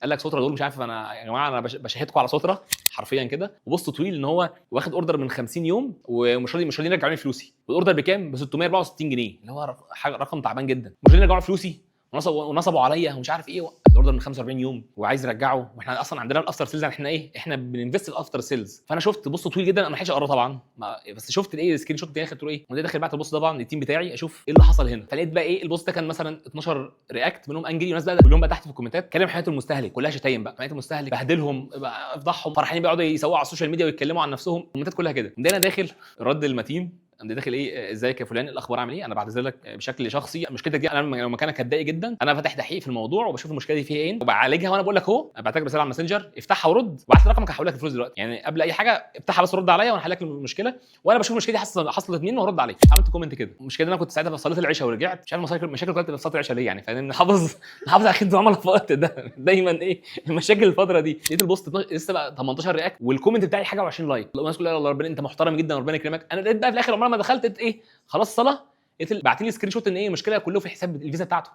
قال لك سترة دول مش عارف، انا يا جماعه انا بشهدكم على سترة حرفيا كده. وبص طويل ان هو واخد اوردر من 50 يوم ومش راضيين يرجعوا لي فلوسي، والاوردر بكام؟ ب 664 جنيه، اللي هو حاجه رقم تعبان جدا. مش راضيين يرجعوا فلوسي ونصبوا عليا ومش عارف ايه. الاوردر من 45 يوم وعايز يرجعه، واحنا اصلا عندنا الافتر سيلز، احنا ايه، احنا بننفست الافتر سيلز. فانا شفت بص طويل جدا، انا ما لحقتش اقراه طبعا، بس شفت الايه سكرين شوت بتاعي، خدته ايه وانا داخل بعت البوست طبعا التيم بتاعي اشوف ايه اللي حصل هنا. فلقيت بقى ايه، البوست ده كان مثلا 12 رياكت منهم انجري، وناس بقى كلهم بقى تحت في الكومنتات كلام حياه المستهلك كلها شتايم بقى، حياه المستهلك بهدلهم افضحهم، فرحانين بيقعدوا يسوقوا على السوشيال ميديا ويتكلموا عن نفسهم، الكومنتات كلها كده. ده انا داخل الرد المتين، انا داخل ايه، ازيك يا فلان، الاخبار عامل ايه، انا بعتذر لك بشكل شخصي، مشكلتك دي انا لو مكانك هتضايق جدا، انا فاتح تحقيق في الموضوع وبشوف المشكله دي فيها ايه وبعالجها، وانا بقول لك اهو، انا بعتك رساله على الماسنجر، افتحها ورد، وبعت لي رقمك هحول لك الفلوس دلوقتي، يعني قبل اي حاجه افتحها بس ورد عليا وانا هحل لك المشكله، وانا بشوف المشكله دي حصلت منين وهرد عليك. عملت كومنت كده. المشكله دي انا كنت ساعتها في صلاه العشاء ورجعت، مش عارف مشاكل كلها في صلاه العشاء ليه يعني، فاهم، نحافظ على خدمه العملاء في الوقت ده دايما ايه المشاكل الفتره دي. لقيت البوست لسه بقى 18 رياكت، والكومنت بتاعي حاجه و20 لايك، الناس كلها الله ربنا انت محترم جدا وربنا يكرمك. انا لقيت بقى في الاخر عمري ما دخلت ايه، خلاص صلاه، لقيت بعت لي سكرين شوت ان ايه المشكله كله في حساب الفيزا بتاعته.